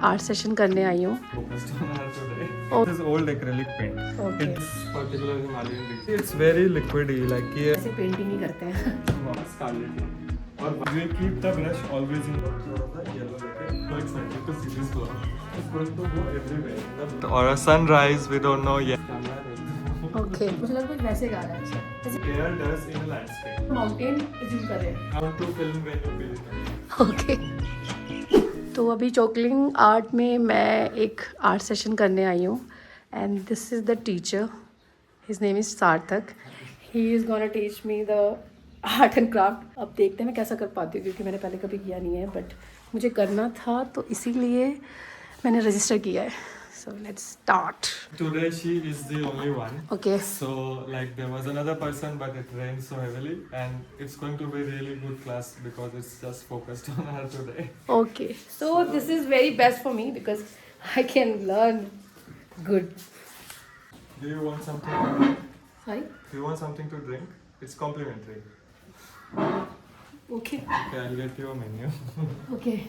Art session करने आई हूँ। Focused on art today. Oh. This is old acrylic paint. Okay. It's particular Himalayan region. It's very liquidy, like ये ऐसे painting ही करते हैं। scarlet. और we keep the brush always in the yellow letter. So excited to see this flower. It's going to go everywhere. Or a sunrise, we don't know yet. Okay, मुझे लगा कुछ वैसे गा रहा है। ऐसे Air does in a landscape. Mountain assume कर रहे हैं। I want to film when you feel it. Okay, तो अभी चोकलिंग आर्ट में मैं एक आर्ट सेशन करने आई हूँ and this is the teacher, his name is Sarthak. He is gonna teach me the art and craft. अब देखते हैं मैं कैसा कर पाती हूँ, क्योंकि मैंने पहले कभी किया नहीं है, बट मुझे करना था तो इसीलिए मैंने रजिस्टर किया है। So let's start. Today she is the only one. Okay, So like there was another person but it rained so heavily and it's going to be really good class because it's just focused on her today. okay, so this is very best for me because I can learn good. Do you want something to drink? Sorry? Do you want something to drink? It's complimentary. Okay. Okay, I'll get you a menu. Okay.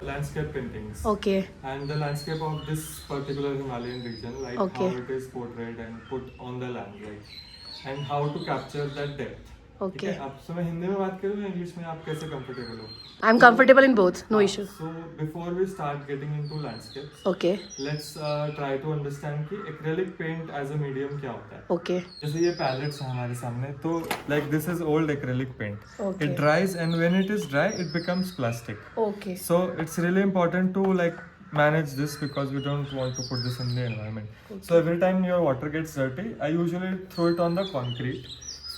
Landscape paintings. Okay. And the landscape of this particular Himalayan region, like Okay. how it is portrayed and put on the land, like, and how to capture that depth. ठीक Okay. है, आपसे मैं हिंदी में बात करूँ या English में, आप कैसे कंफर्टेबल हो? I'm comfortable in both. No issue. So before we start getting into landscapes, Okay. let's try to understand कि acrylic paint as a medium क्या होता है. Okay. जैसे ये palettes हैं हमारे सामने, तो like this is old acrylic paint. Okay. It dries and when it is dry, it becomes plastic. Okay. So it's really important to like manage this because we don't want to put this in the environment. Okay. So every time your water gets dirty, I usually throw it on the concrete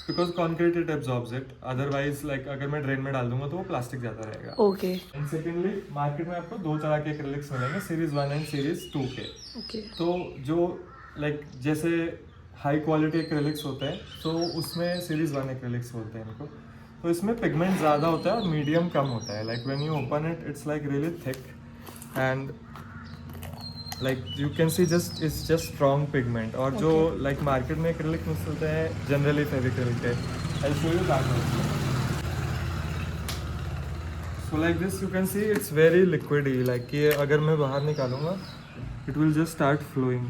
because concrete it absorbs it. Otherwise, like अगर मैं drain में डाल दूंगा तो वो plastic जाता रहेगा. Okay. And secondly market में आपको दो तरह के एक्रिलिक्स मिलेंगे, सीरीज 1 एंड सीरीज 2 के. Okay. तो जो लाइक जैसे हाई क्वालिटी एक्रिलिक्स होते हैं तो उसमें सीरीज 1 एक्रिलिक्स बोलते हैं इनको. तो इसमें पिगमेंट ज़्यादा होता है और मीडियम कम होता है. Like when you open it it's like really thick and like you can C just it's just strong pigment. और जो लाइक मार्केट में एक्रिलिक मिलते हैं जनरली फेविक्रिलिक है. आई show you that also. So like this you can see it's very liquidy. Like ये अगर मैं बाहर निकालूंगा it will just start flowing.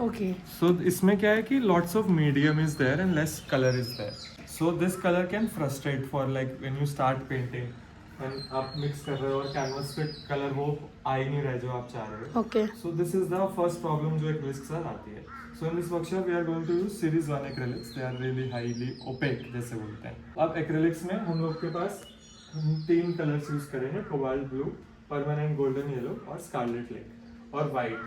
Okay. So इसमें क्या है कि lots of medium is there and less color is there. So this color can frustrate for like when you start painting and आप mix कर रहे हो और canvas पे color वो आ ही नहीं रहा है जो आप चाह रहे हो. Okay. So this is the first problem जो acrylics के साथ आती है. So in this workshop we are going to use series 1 acrylics. They are really highly opaque जैसे बोलते हैं. अब acrylics में हम लोग के पास हम 3 कलर्स यूज करेंगे, cobalt blue, permanent golden yellow और स्कारलेट लेक और white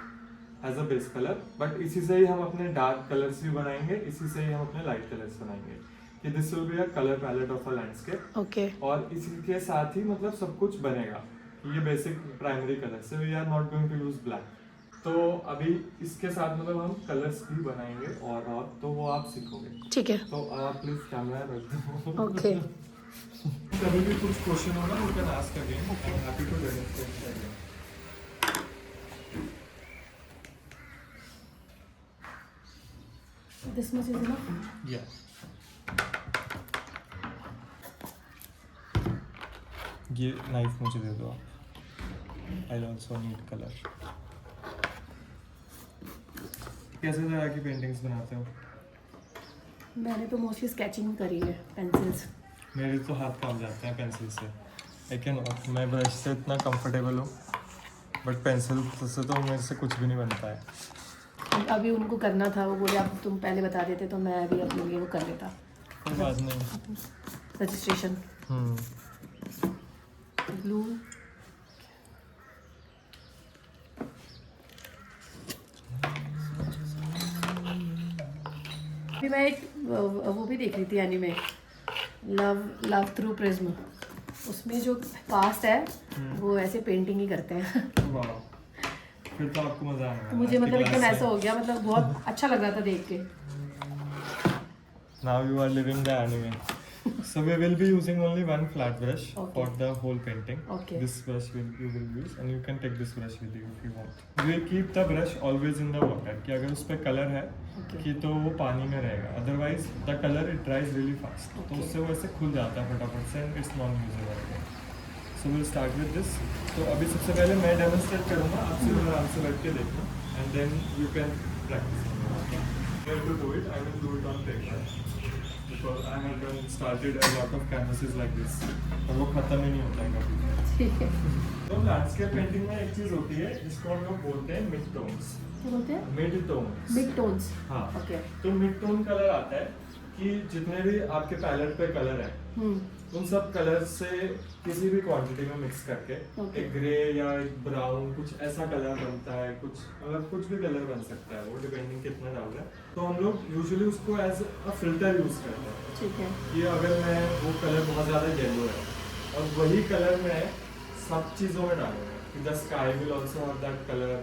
as a base colour. But इसी से ही हम अपने डार्क कलर्स भी बनाएंगे, इसी से ही हम अपने लाइट कलर्स बनाएंगे. कि this will be a colour palette of a landscape. Okay. और इसी के साथ ही मतलब सब कुछ बनेगा. ये बेसिक प्राइमरी कलर से we are not going to use black. तो अभी इसके साथ मतलब हम कलर्स भी बनाएंगे और तो वो आप सीखोगे. ठीक है. तो आप प्लीज कैमरा रख दो. Okay. कभी भी कुछ क्वेश्चन होगा you can ask again. I am happy to demonstrate again. This much is enough. या ये नाइफ मुझे दे दो आप. I also need colour. कैसे तरह की पेंटिंग्स बनाते हो? मैंने तो मोस्टली स्केचिंग करी है, पेंसिल्स. मेरे तो हाथ काम जाते हैं पेंसिल से. आई कैन मैं ब्रश से इतना कंफर्टेबल हूँ बट पेंसिल से तो मेरे से कुछ भी नहीं बनता है. अभी उनको करना था, वो बोले आप तुम पहले बता देते तो मैं अभी अपने लिए वो कर लेता. कोई बात नहीं. Registration blue. अभी मैं एक वो भी देख रही थी एनीमे, लव थ्रू प्रिज्म. उसमें जो कास्ट है वो ऐसे पेंटिंग ही करते हैं. वाह, फिर तो आपको मजा आएगा. तो मुझे मतलब एकदम ऐसा हो गया, मतलब बहुत अच्छा लग रहा था देख के. Now you are living the anime. So we will be using only one flat brush for the whole painting. Okay. This brush you will use and you can take this brush with you if you want. We keep the brush always in the water. कि अगर उस पे colour है कि तो वो पानी में रहेगा. Otherwise the color it dries really fast. तो उससे वो ऐसे खुल जाता है फटाफट से and it's non-usable. So will start with this. तो अभी सबसे पहले मैं डेमोन्स्ट्रेट करूँगा, आप सिर्फ आराम से बैठ के देखना and then you can practise. To do it, I will do it on paper because I have done started a lot of canvases like this और वो खत्म ही नहीं होता है कभी. ठीक है. तो लैंडस्केप पेंटिंग में एक चीज होती है जिसको हम लोग बोलते हैं मिड टोन्स. क्या बोलते हैं? Mid tones. Mid tones. हाँ. ओके. तो मिड टोन कलर आता है कि जितने भी आपके पैलेट पे कलर है उन सब कलर से किसी भी क्वांटिटी में मिक्स करके एक ग्रे या एक ब्राउन कुछ ऐसा कलर बनता है. कुछ मतलब कुछ भी कलर बन सकता है वो डिपेंडिंग कितना डाल रहा है. तो हम लोग यूजुअली उसको एज अ फिल्टर यूज करते हैं. ठीक है. कि अगर मैं वो कलर बहुत ज़्यादा येलो है और वही कलर मैं सब चीज़ों में डालूंगा कि the sky will also have that colour,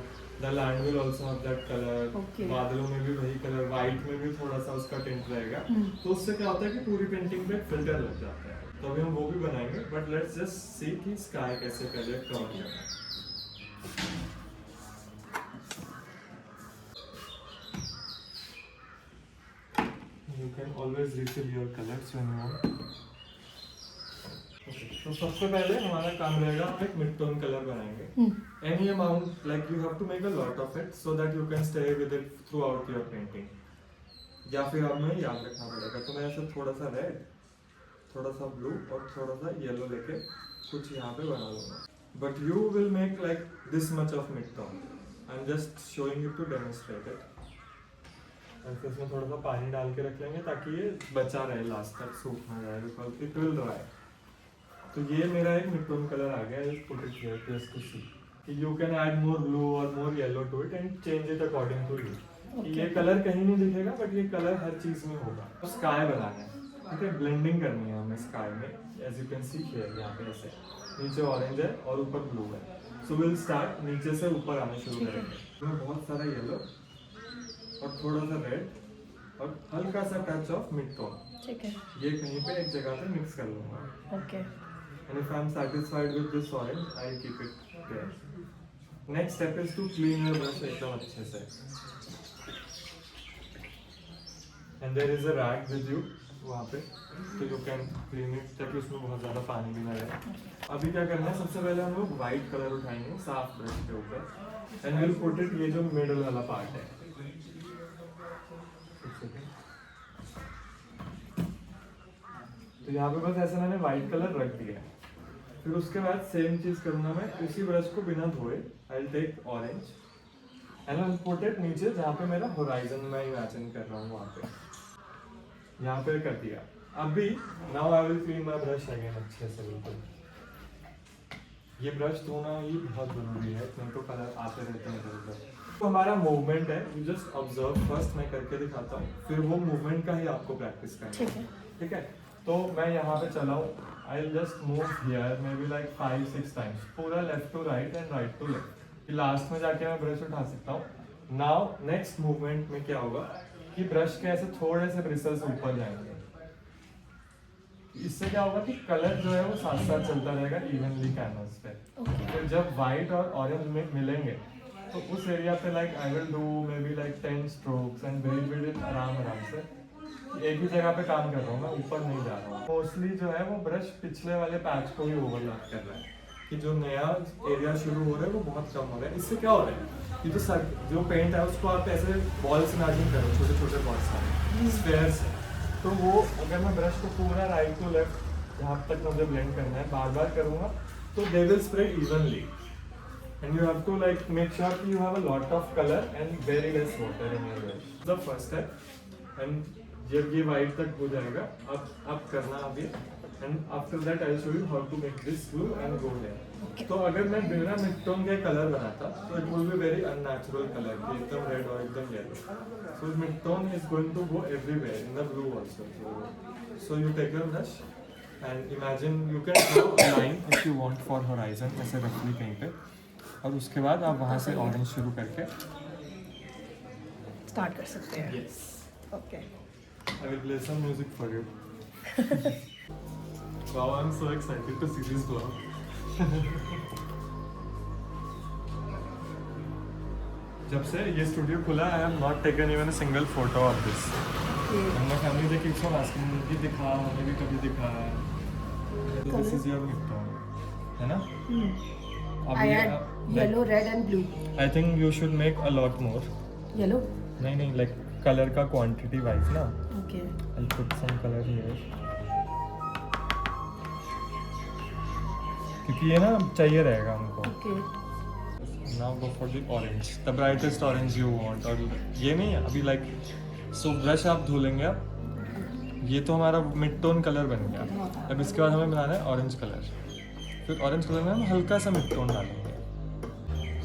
the land will also have that colour, बादलों में भी वही कलर, वाइट में भी थोड़ा सा उसका टिंट रहेगा. तो उससे क्या होता है कि पूरी पेंटिंग पे फिल्टर लग जाता है. तो अभी हम वो भी बनाएंगे बट लेट्स जस्ट सी कि स्काई कैसे पहले कवर करना है. You can always refill your colors when you want. तो सबसे पहले हमारा काम रहेगा हम एक मिड टोन कलर बनाएंगे. Any amount like you have to make a lot of it so that you can stay with it throughout your painting. या फिर हमें याद रखना पड़ेगा. तो मैं ऐसे थोड़ा सा रेड, थोड़ा सा ब्लू और थोड़ा सा येलो लेके कुछ यहाँ पे बना लूँगा. But you will make like this much of mid tone. I am just showing you to demonstrate it. और फिर इसमें थोड़ा सा पानी डाल के रख लेंगे ताकि ये बचा रहे लास्ट तक, सूख ना जाए बिकॉज इट विल ड्राई. तो ये मेरा एक मिड टोन कलर आ गया. Just put it here just to see. You can add more blue or more yellow to it and change it according to you. ये कलर कहीं नहीं दिखेगा but ये कलर हर चीज में होगा. तो स्काई बनाना है. ठीक है. ब्लेंडिंग करनी है हमें स्काई में. As you can see here यहाँ पे ऐसे नीचे ऑरेंज है और ऊपर ब्लू है. सो विल स्टार्ट नीचे से ऊपर आने शुरू करेंगे. तो बहुत सारा येलो और थोड़ा सा रेड और हल्का सा टच ऑफ मिड टोन. ठीक है. ये कहीं पे एक जगह पे मिक्स कर लूंगा. Okay. And if I am satisfied with this orange, I'll keep it there. Next step is to clean your brush एकदम अच्छे से. And there is a rag with you वहाँ पे, तो you can clean it ताकि उसमें बहुत ज़्यादा पानी भी ना रहे. अभी क्या करना है, सबसे पहले हम लोग white कलर उठाएंगे साफ ब्रश के ऊपर. And we'll put it ये जो middle वाला पार्ट है. तो यहाँ पे बस ऐसा मैंने white कलर रख दिया है. फिर उसके बाद सेम चीज करूंगा मैं उसी ब्रश को बिना धोए. I will take orange and I will put it नीचे जहाँ पे मेरा होराइजन मैं इमेजिन कर रहा हूँ वहाँ पे. यहाँ पे कर दिया. अभी now I will clean my brush again अच्छे से. बिल्कुल ये ब्रश धोना ही बहुत जरूरी है नहीं तो कलर आते रहते हैं इधर उधर. तो हमारा मूवमेंट है. You just observe. फर्स्ट मैं करके दिखाता हूँ फिर वो मूवमेंट का ही आपको प्रैक्टिस करना है. ठीक है. तो मैं यहाँ पे चला हूँ. I will just move here maybe like 5-6 times पूरा left to right and right to left. फिर लास्ट में जाके मैं ब्रश उठा सकता हूँ. नाउ नेक्स्ट मूवमेंट में क्या होगा कि ब्रश के ऐसे थोड़े से ब्रिसल्स ऊपर जाएंगे. इससे क्या होगा कि कलर जो है वो साथ साथ चलता रहेगा इवनली कैनवस पे. फिर जब व्हाइट और ऑरेंज में मिलेंगे तो उस एरिया पे like I will do maybe like 10 strokes and breathe it आराम से. एक ही जगह पे काम कर रहा हूँ मैं, ऊपर नहीं जा रहा हूँ. मोस्टली जो है वो ब्रश पिछले वाले पैच को ही ओवरलैप कर रहा है कि जो नया एरिया शुरू हो रहा है वो बहुत कम हो रहा है. इससे क्या हो रहा है कि जो पेंट है उसको आप ऐसे बॉल्स इमेजिन करो, छोटे छोटे बॉल्स वाले स्फेयर्स. तो वो अगर मैं ब्रश को पूरा राइट टू लेफ्ट जहाँ तक मुझे ब्लेंड करना है बार बार करूँगा तो they will spread evenly. And you have to like make sure कि you have a lot of colour and very less water in your brush. The first step. And जब ये वाइट तक हो जाएगा अब करना अभी. And after that I show you how to make this blue and go here. तो अगर मैं बिना मिड टोन के कलर बनाता तो it will be very unnatural colour कि एकदम रेड और एकदम yellow. So mid tone is going to go everywhere in the blue also. So you take your brush and imagine you can draw a line if you want for horizon ऐसे रखनी कहीं पे. और उसके बाद आप वहाँ से ऑरेंज शुरू करके स्टार्ट कर सकते हैं. Yes. Okay. I will play some music for you. Wow, I'm so excited to see this vlog. जब से ये स्टूडियो खुला I have not taken even a single photo of this. And my family they keep on asking me कि दिखा, हमें भी कभी दिखा. So this is your midterm. है ना? I add yellow, red and blue. I think you should make a lot more. Yellow? नहीं like color का quantity wise ना. Okay. I'll put some color here. क्योंकि ये ना चाहिए रहेगा हमको. Okay. Now go for the orange, the brightest orange you want. और ये नहीं है अभी like so brush आप धुलेंगे आप. ये तो हमारा मिड टोन कलर बन गया. अब इसके बाद हमें बनाना है ऑरेंज कलर. फिर ऑरेंज कलर में हम हल्का सा मिड टोन डालेंगे.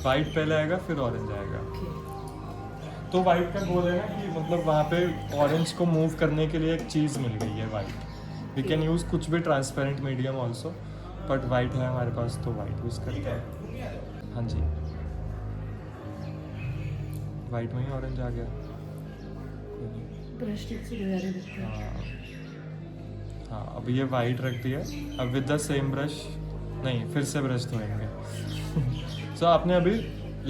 वाइट पहले आएगा फिर ऑरेंज आएगा. तो वाइट का गोल है ना कि मतलब वहाँ पे ऑरेंज को मूव करने के लिए एक चीज़ मिल गई है वाइट. वी कैन यूज़ कुछ भी transparent medium also, but white है हमारे पास तो वाइट यूज़ करते हैं. हाँ जी, वाइट में ही ऑरेंज आ गया. ब्रश टिप से लगा रहे हैं. हाँ अब ये वाइट रख दिया. अब विद द सेम ब्रश नहीं फिर से ब्रश धोएंगे. सो आपने अभी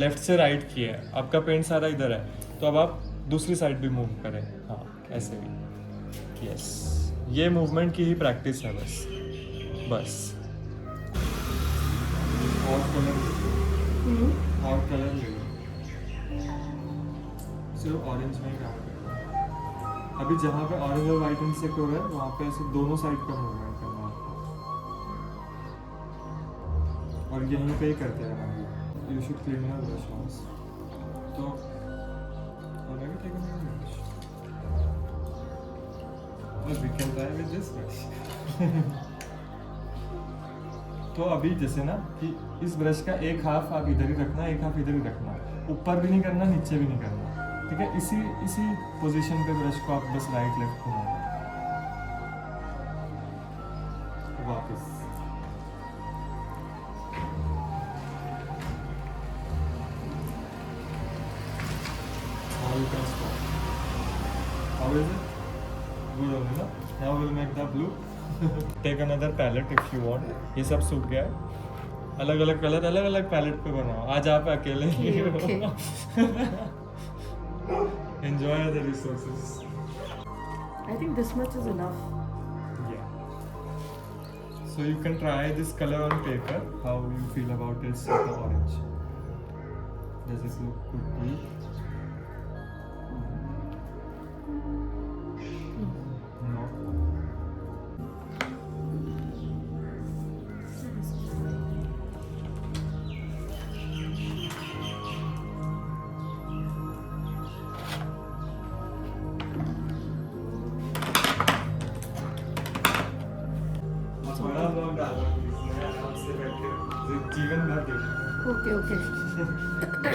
लेफ्ट से राइट किया है, आपका पेंट सारा इधर है, तो अब आप दूसरी साइड भी मूव करें. हाँ ऐसे भी. यस, ये मूवमेंट की ही प्रैक्टिस है बस. और कलर ले लो. सिर्फ ऑरेंज में ही काम करो. अभी जहाँ पे ऑरेंज और वाइट इंटरसेक्ट हो रहा है वहाँ पे ऐसे दोनों साइड का मूवमेंट करना है और यहीं पे ही करते रहना. You should clean your brush once. तो already taken your brush. Well, we can try with this brush. तो अभी जैसे ना कि इस ब्रश का एक हाफ आप इधर ही रखना, एक हाफ इधर ही रखना. ऊपर भी नहीं करना, नीचे भी नहीं करना. ठीक है, इसी पोजीशन पे ब्रश को आप बस राइट लेफ्ट घुमाओ. वापस. Now you can stop. How is it? Good only, ना? Now we'll make the blue. Take another palette if you want. ये सब सूख गया है. अलग अलग कलर अलग अलग पैलेट पे बनाओ. आज आप अकेले ही हो. Enjoy the resources. I think this much is enough. Yeah. So you can try this color on paper. How you feel about it with the orange? Does it look good to you? No. बड़ा blog डालो इसमें आराम से बैठ के जीवन भर देखो. Okay.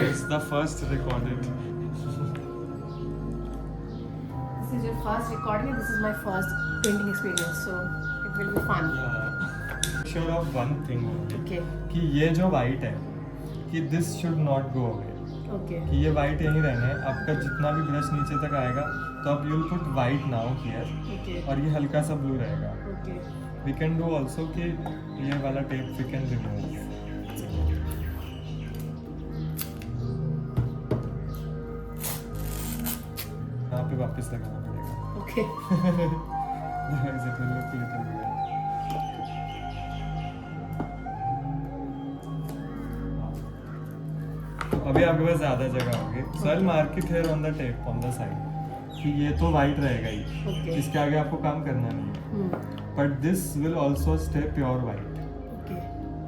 It's the first recorded. This is your first recording. This is my first painting experience, so it will be fun. Yeah. Sure of one thing only. Okay. कि ये जो white है कि this should not go away. Okay. कि ये white यहीं रहना है. आपका जितना भी ब्रश नीचे तक आएगा तो आप you'll put white now here. Okay. और ये हल्का सा blue रहेगा. Okay. We can do also कि ये वाला tape we can remove. यहाँ पे वापस लगाना पड़ेगा. Okay. Otherwise it will look little weird. तो अभी आपके पास ज़्यादा जगह होगी. So I'll mark it here on the tape on the side. कि ये तो white रहेगा ही. Okay. इसके आगे आपको काम करना नहीं है. But this will also stay pure white. Okay.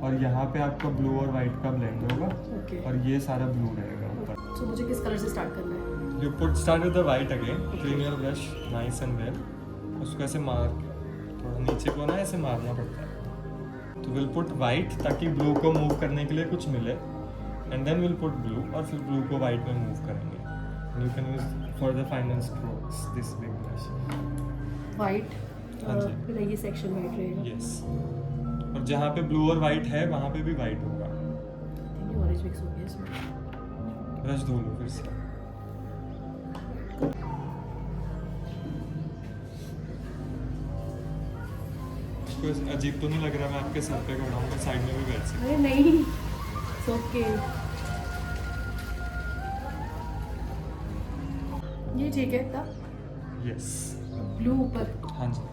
और यहाँ पे आपका ब्लू और वाइट का ब्लेंड होगा. Okay. और ये सारा ब्लू रहेगा ऊपर. So मुझे किस कलर से स्टार्ट करना है? You start with the white again. Clean your brush nice and well. उसको ऐसे मार के थोड़ा नीचे को ना ऐसे मारना पड़ता है. तो we'll put white ताकि ब्लू को मूव करने के लिए कुछ मिले. And then we'll put blue और फिर ब्लू को वाइट में मूव करेंगे. And you can use for the final strokes this big brush. White. हाँ जी. मेरा ये सेक्शन वाइट रहेगा. Yes. और जहाँ पे ब्लू और वाइट है वहाँ पे भी वाइट होगा. ये ऑरेंज मिक्स हो गया इसमें. ब्रश धो लो फिर से. इसको अजीब तो नहीं लग रहा मैं आपके सर पे खड़ा हूँ, मैं साइड में भी बैठ सकता अरे नहीं. ओके. ये ठीक है इतना. हूँ. यस. ब्लू ऊपर. हाँ जी.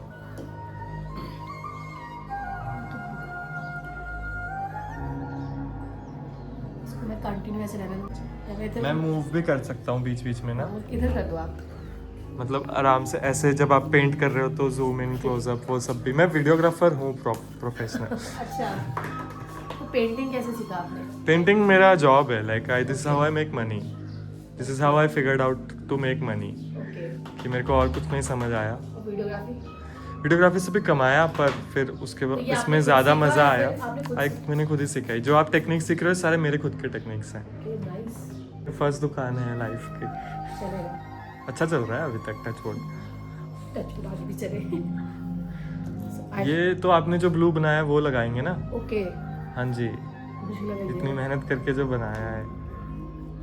मैं कंटिन्यू ऐसे रहने दूँ। मैं मूव भी कर सकता हूँ बीच बीच में ना, इधर कर दो आप। मतलब आराम से ऐसे जब आप पेंट कर रहे हो तो जूम इन क्लोजअप वो सब भी। मैं वीडियोग्राफर हूँ प्रोफेशनल। अच्छा, तो पेंटिंग कैसे सीखा आपने? पेंटिंग मेरा जॉब है, like I this how I make money, this is how I figured out to make money. Okay, कि मेरे को और कुछ नहीं समझ आया। और वीडियोग्राफी? वीडियोग्राफी से भी कमाया, पर फिर उसके बाद तो ये आपने इसमें खुद ज़्यादा सीखा मज़ा या आया। फिर आपने खुद सीखा? मैंने खुद ही सीखा। जो आप टेक्निक सीख रहे हो सारे मेरे खुद के टेक्निक्स हैं। Okay, nice. फर्स्ट दुकान है लाइफ की। चलेगा, अच्छा चल रहा है अभी तक, टच वुड। टच तो आगे भी चले। ये तो आपने जो ब्लू बनाया है वो लगाएंगे ना? ओके, हाँ जी, मुझे लगा इतनी मेहनत करके जो बनाया है,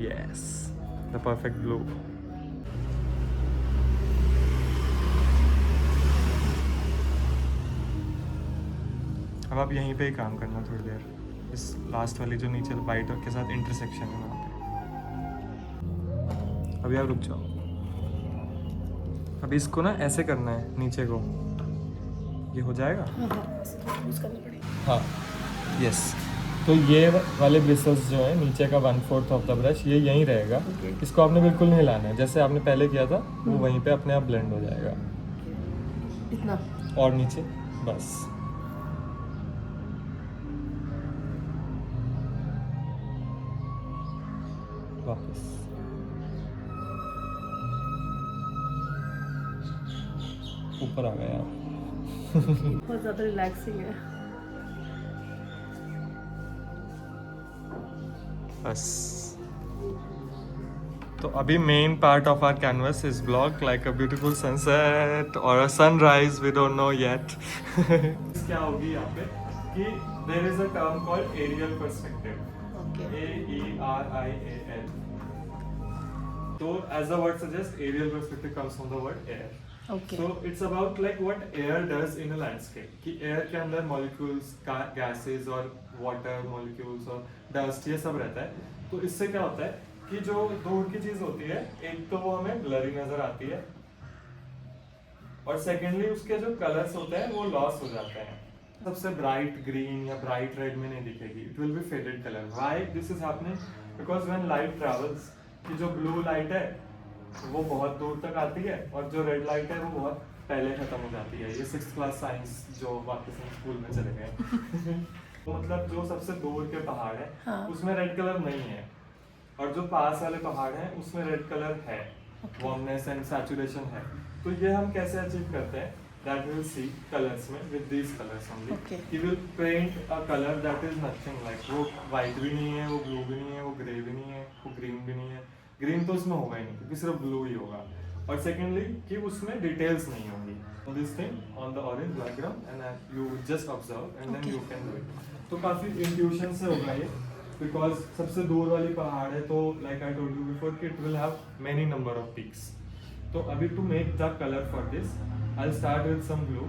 यस द परफेक्ट ब्लू। अब आप यहीं पे ही काम करना थोड़ी देर, इस लास्ट वाली जो नीचे वाइट के साथ इंटरसेक्शन है वहाँ पे। अभी आप रुक जाओ। अभी इसको ना ऐसे करना है नीचे को, ये हो जाएगा। यूज करना पड़ेगा। हाँ, यस। तो ये वाले ब्रिसल्स जो है नीचे का 1/4 ऑफ द ब्रश, ये यहीं रहेगा। इसको आपने बिल्कुल नहीं हिलाना है, जैसे आपने पहले किया था वो वहीं पे अपने आप ब्लेंड हो जाएगा। इतना और नीचे बस। वापस ऊपर आ गया। बहुत ज़्यादा रिलैक्सिंग है। बस। तो अभी main part of our canvas is block like a beautiful sunset और a sunrise, we don't know yet. क्या होगी यहाँ पे कि there is a term called aerial perspective, AERIAL। तो as the word suggests, aerial perspective comes from the word air. Okay. So it's about like what air does in a landscape. कि air के अंदर molecules, gases और water molecules और dust ये सब रहता है। तो इससे क्या होता है कि जो दूर की चीज होती है, एक तो वो हमें blurry नजर आती है, और सेकेंडली उसके जो कलर्स होते हैं वो लॉस हो जाते हैं। सबसे ब्राइट ग्रीन या ब्राइट रेड में नहीं दिखेगी, it will B faded colour. Why this is happening? Because when light travels, कि जो ब्लू लाइट है वो बहुत दूर तक आती है और जो रेड लाइट है वो बहुत पहले खत्म हो जाती है। ये 6th क्लास साइंस जो वापस हम स्कूल में चले गए। तो मतलब जो सबसे दूर के पहाड़ है, हाँ। उसमें रेड कलर नहीं है, और जो पास वाले पहाड़ हैं उसमें रेड कलर है, वार्मनेस एंड सैचुरेशन है। तो ये हम कैसे अचीव करते हैं? That we will see colors में with these colors only. Okay. He will paint a color that is nothing like, वो white भी नहीं है, वो blue भी नहीं है, वो grey भी नहीं है, वो green भी नहीं है। Green तो उसमें होगा ही नहीं, क्योंकि सिर्फ blue ही होगा। और secondly कि उसमें details नहीं होंगी। So this thing on the orange background and you just observe and then you can do it. तो काफी intuition से होगा ये, because सबसे दूर वाली पहाड़ है, तो like I told you before कि it will have many number of peaks. तो अभी to make the color for this, I'll start with some blue,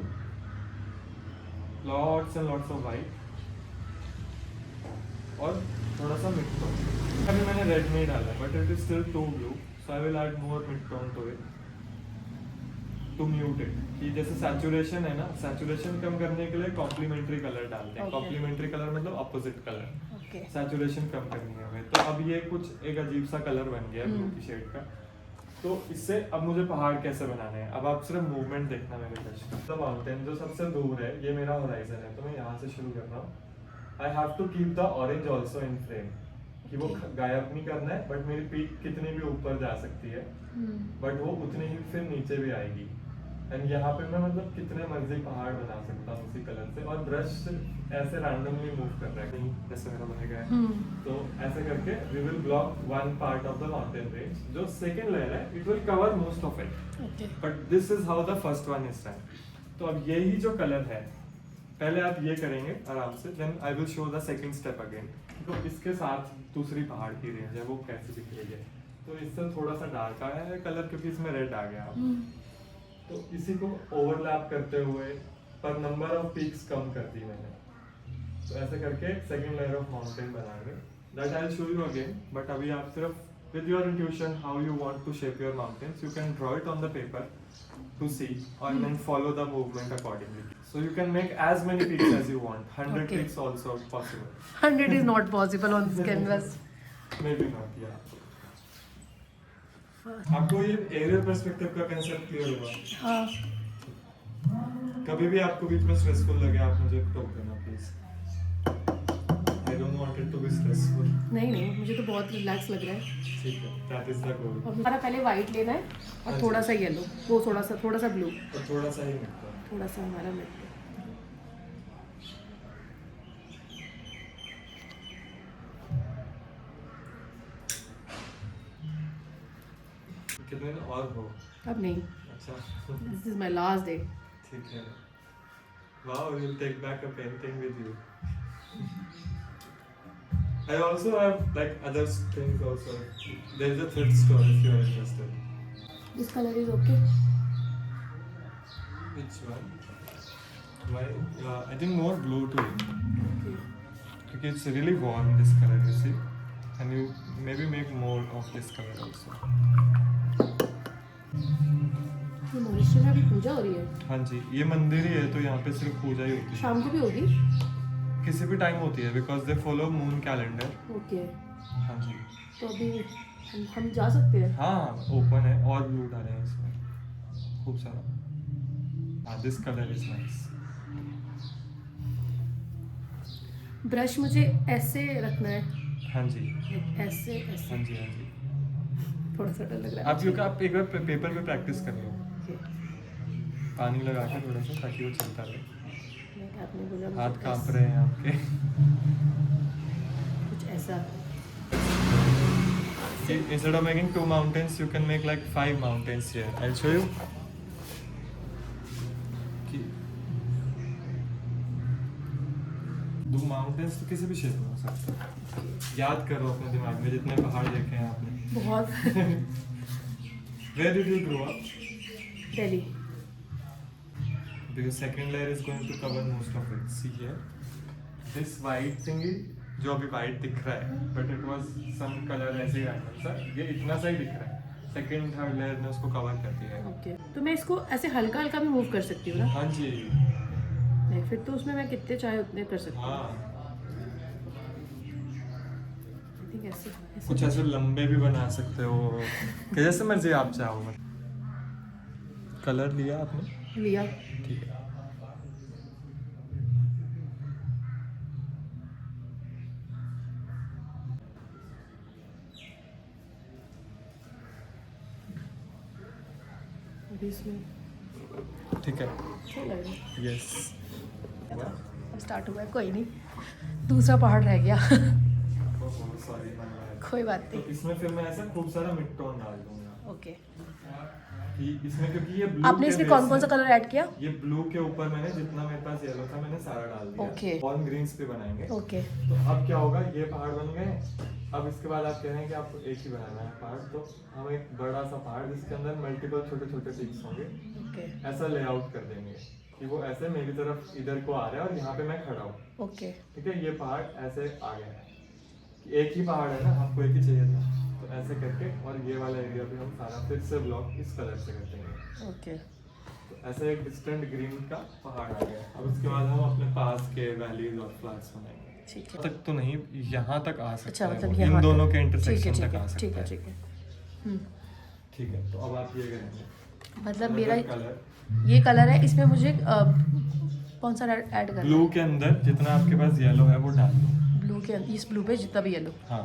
lots and lots of white, और थोड़ा सा mid tone. अभी मैंने red नहीं डाला, but it is still too blue, so I will add more mid tone to it to mute it. कि जैसे saturation है ना, saturation कम करने के लिए complementary color डालते हैं। Complementary color मतलब opposite color. Saturation कम करनी है हमें। तो अब ये कुछ एक अजीब सा color बन गया blue की shade का। तो इससे अब मुझे पहाड़ कैसे बनाने हैं? अब आप सिर्फ मूवमेंट देखना मेरे दर्शक। तो माउंटेन जो सबसे दूर है, ये मेरा होराइजन है, तो मैं यहाँ से शुरू कर रहा हूँ। I have to keep the orange also in frame, कि वो गायब नहीं करना है, बट मेरी पीक कितनी भी ऊपर जा सकती है, बट वो उतनी ही फिर नीचे भी आएगी। एंड यहाँ पे मैं मतलब कितने मर्जी पहाड़ बना सकता हूँ उसी कलर से, और ब्रश ऐसे रैंडमली मूव कर रहा है, कहीं जैसे मेरा बनेगा है। तो ऐसे करके we will block one part of the mountain range. जो सेकंड लेयर है, it will cover most of it, but this is how the first one is done. तो अब यही जो कलर है, पहले आप ये करेंगे आराम से, then I will show the second step again. तो इसके साथ दूसरी पहाड़ की रेंज है, वो कैसे दिख रही है। तो इससे थोड़ा सा डार्क आया है कलर, क्योंकि इसमें रेड आ गया। तो इसी को ओवरलैप करते हुए पर नंबर ऑफ पीक्स कम कर दी मैंने। तो ऐसे करके सेकंड लेयर ऑफ माउंटेन बनाएंगे, that I will show you again. But अभी आप सिर्फ with your intuition how you want to shape your mountains, you can draw it on the paper to see and then follow the movement accordingly. So you can make as many peaks as you want. 100 peaks also possible. 100 is not possible on this canvas. maybe not, yeah. आपको ये aerial perspective का concept clear हुआ? हाँ कभी भी आपको बीच में stressful लगे आप मुझे टोक देना please. I don't want it to be stressful. नहीं नहीं, मुझे तो बहुत रिलैक्स लग रहा है। ठीक है, दैट इज द गोल। और हमारा पहले वाइट लेना है और हाँ थोड़ा जी। सा येलो, वो थोड़ा सा ब्लू, और थोड़ा सा ही निकलता है। थोड़ा सा हमारा मिड। कितने दिन और हो? अब नहीं, अच्छा this is my last day. ठीक है। Wow, you'll take back a painting with you. I also have like other things also. There is a thrift store if you are interested. This colour is okay. Which one? Why? I think more blue to it. Because it's really warm this color, you see, and you maybe make more of this color also. ये Mauritius में अभी पूजा हो रही है। हाँ जी, ये मंदिर ही है तो यहाँ पे सिर्फ पूजा ही होती है। शाम को भी होगी? किसी भी टाइम होती है because they follow moon calendar. Okay, हाँ जी। तो अभी हम जा सकते हैं? हाँ ओपन है और ब्लू डाले हैं इसमें खूब सारा। हाँ this colour is nice. Brush मुझे ऐसे रखना है? हाँ जी ऐसे ऐसे? हाँ जी हाँ जी। थोड़ा सा डर लग रहा है। आप क्योंकि आप एक बार पेपर पे प्रैक्टिस कर लो, Okay. पानी लगा के थोड़ा सा ताकि वो चलता रहे। आपने बोला हाथ मुझे कांप रहे हैं आपके। कुछ ऐसा। Instead of making 2 mountains, you can make like 5 mountains here. I'll show you. दो माउंटेन्स तो किसी भी शेप में हो सकता है। याद करो अपने दिमाग में जितने पहाड़ देखे हैं आपने। बहुत। Where did you grow up? Delhi. Because second layer is going to cover most of it. See here, this white thingy जो अभी white दिख रहा है, but it was some color ऐसे ही random सा, ये इतना सा ही दिख रहा है। Second third layer ने उसको cover कर दिया है। ओके, तो मैं इसको ऐसे हल्का हल्का भी मूव कर सकती हूँ ना? हाँ जी। नहीं, फिर तो उसमें मैं कितने चाहे उतने कर सकती हूँ। हाँ। I think ऐसे कुछ ऐसे लंबे भी बना सकते हो कि जैसे मर्जी आप चाहो। कलर लिया आपने? लिया। ठीक है। अभी इसमें ठीक है। अच्छा लग रहा है। यस। अब स्टार्ट हुआ है, कोई नहीं, दूसरा पहाड़ रह गया। सॉरी कोई बात तो नहीं। इसमें फिर मैं ऐसा खूब सारा मिड टोन डाल दूंगा ओके, कि इसमें क्योंकि ये blue आपने के इसमें base कौन कौन सा है। कलर ऐड किया? ये ब्लू के ऊपर मैंने जितना मेरे पास येलो था मैंने सारा डाल दिया। Okay. ऑन ग्रीन्स पे बनाएंगे। ओके तो अब क्या होगा, ये पहाड़ बन गए। अब इसके बाद आप कह रहे हैं कि आपको एक ही बनाना है पहाड़, तो हम एक बड़ा सा पहाड़ जिसके अंदर मल्टीपल छोटे छोटे पीक्स होंगे ओके ऐसा लेआउट कर देंगे कि वो ऐसे मेरी तरफ इधर को आ रहा है और यहाँ पे मैं खड़ा हूँ। ओके ठीक है, ये पहाड़ ऐसे आ गया है कि एक ही पहाड़ है ना, हमको एक ही चाहिए था, तो ऐसे करके और ये वाला एरिया भी हम सारा फिर से ब्लॉक इस कलर से कर देंगे। ओके। तो ऐसे एक डिस्टेंट ग्रीन का पहाड़ आ गया। अब उसके बाद हम अपने पास के वैलीज और फ्लैट्स बनाएंगे। ठीक है। तक तो नहीं, यहाँ तक आ सकता अच्छा, है मतलब वो। यहाँ इन दोनों तक। के ठीक है, इंटरसेक्शन ठीक तक है, आ सकता ठीक है, है। ठीक है। ठीक है, तो अब आप ये करेंगे मतलब मेरा कलर ये कलर है, इसमें मुझे कौन सा ऐड करना है? ब्लू के अंदर जितना आपके पास येलो है वो डाल दो। ब्लू के इस ब्लू पे जितना भी येलो। हाँ,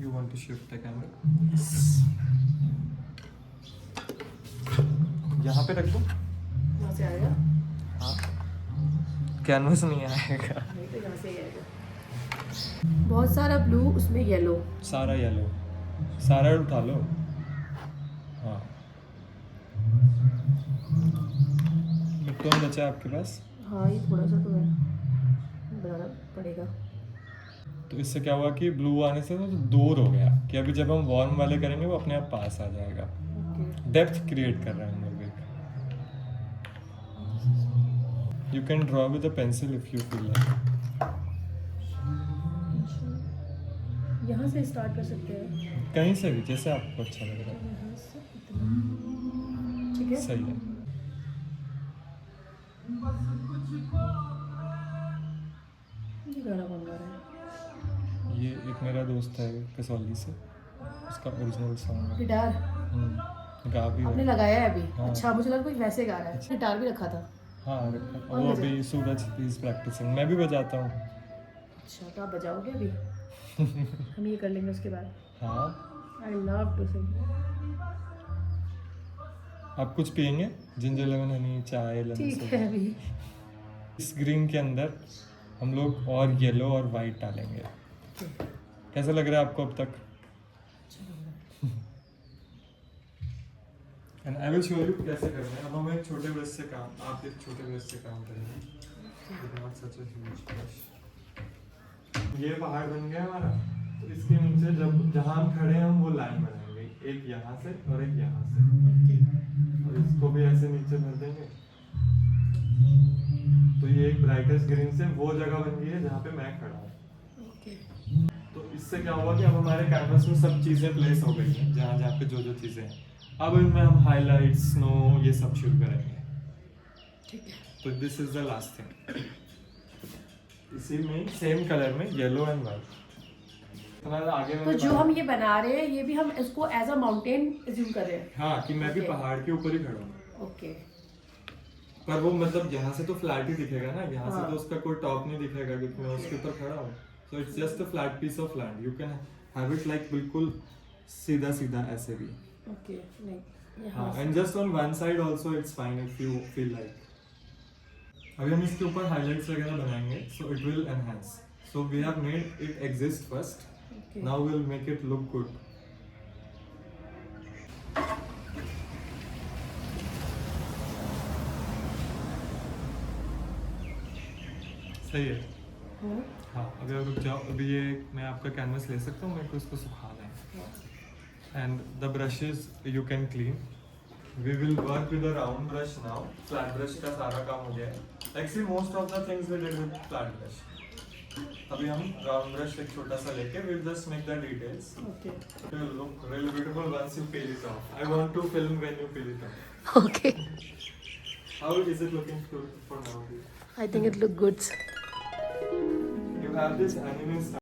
you want to shift the camera, यहाँ पे रख दो। यहाँ से आएगा? हाँ, कैनवस नहीं आएगा। नहीं तो यहाँ से ही आएगा। बहुत सारा ब्लू, उसमें येलो। सारा येलो, सारा उठा लो। हाँ, मिट्टोन बचा है आपके पास? हाँ, ये थोड़ा सा तो है, बनाना पड़ेगा। तो इससे क्या हुआ कि ब्लू आने से तो दूर हो गया, कि अभी जब हम वार्म वाले करेंगे वो अपने आप पास आ जाएगा। ओके। डेप्थ क्रिएट कर रहे हैं हम लोग। You can draw with a pencil if you feel like. यहाँ से स्टार्ट कर सकते हैं? कहीं से भी, जैसे आपको अच्छा लग रहा है। यहाँ से इतना। ठीक है। सही है। ये गाना कौन गा रहा है? ये एक मेरा दोस्त है कसौली से, उसका ओरिजिनल सॉन्ग है। गिटार गा भी आपने रहा है। लगाया है अभी? हाँ। अच्छा, मुझे लगा कोई वैसे गा रहा है। गिटार भी रखा था। हाँ और वो बजा- अभी सूरज इज प्रैक्टिसिंग, मैं भी बजाता हूँ। अच्छा, तो आप बजाओगे अभी? हम ये कर लेंगे उसके बाद। हाँ, आई लव टू सिंग। आप कुछ पियेंगे? जिंजर लेमन हनी चाय लेमन ठीक सोडा। है अभी। इस ग्रीन के अंदर हम लोग और येलो और वाइट डालेंगे। कैसा लग रहा है आपको अब तक? And I will show you कैसे करना है। अब हम एक छोटे ब्रश से काम, आप एक छोटे ब्रश से काम करेंगे। Not such a huge brush. ये पहाड़ बन गया हमारा, तो इसके नीचे जब जहाँ हम खड़े हैं हम वो लाइन बनाएंगे, एक यहाँ से और एक यहाँ से, और इसको भी ऐसे नीचे भर देंगे। तो ये एक ब्राइटेस्ट ग्रीन से वो जगह बन गई है जहाँ पे मैं खड़ा हूँ। ओके। तो इससे क्या हुआ कि अब हमारे कैनवस में सब चीज़ें प्लेस हो गई हैं, जहाँ जहाँ पे जो जो चीज़ें हैं। अब इनमें हम हाईलाइट, स्नो, ये सब शुरू करेंगे। ठीक है। तो this is the last thing. इसी में सेम कलर में येलो एंड वाइट। आगे तो मैंने जो हम ये बना रहे हैं, ये भी हम इसको एज अ माउंटेन एज्यूम कर रहे हैं। हाँ, कि मैं भी Okay. पहाड़ के ऊपर ही खड़ा हूँ। ओके। पर वो मतलब यहाँ से तो फ्लैट ही दिखेगा ना, यहाँ से हाँ। तो उसका कोई टॉप नहीं दिखेगा क्योंकि मैं उसके ऊपर खड़ा हूँ। So it's just a flat piece of land, you can have it like बिल्कुल सीधा सीधा ऐसे भी। ओके। नहीं, हाँ, यहाँ and just on one side also it's fine if you feel like. अभी हम इसके ऊपर हाइलाइट्स वगैरह बनाएंगे, so it will enhance. So we have made it exist first, okay. Now we will make it look good. सही है। हाँ, अभी आप रुक जाओ, अभी ये मैं आपका कैनवस ले सकता हूँ, मेरे को इसको सुखाना है। And the brushes you can clean. We will work with a round brush now. Flat brush का सारा काम हो गया है। Actually most of the things we did with flat brush. अभी हम राउंड ब्रश एक छोटा सा लेके we will just make the details. Okay. It will look really beautiful once you peel it off. I want to film when you peel it off. Okay. How is it looking for now? I think it look good. You have this anime style.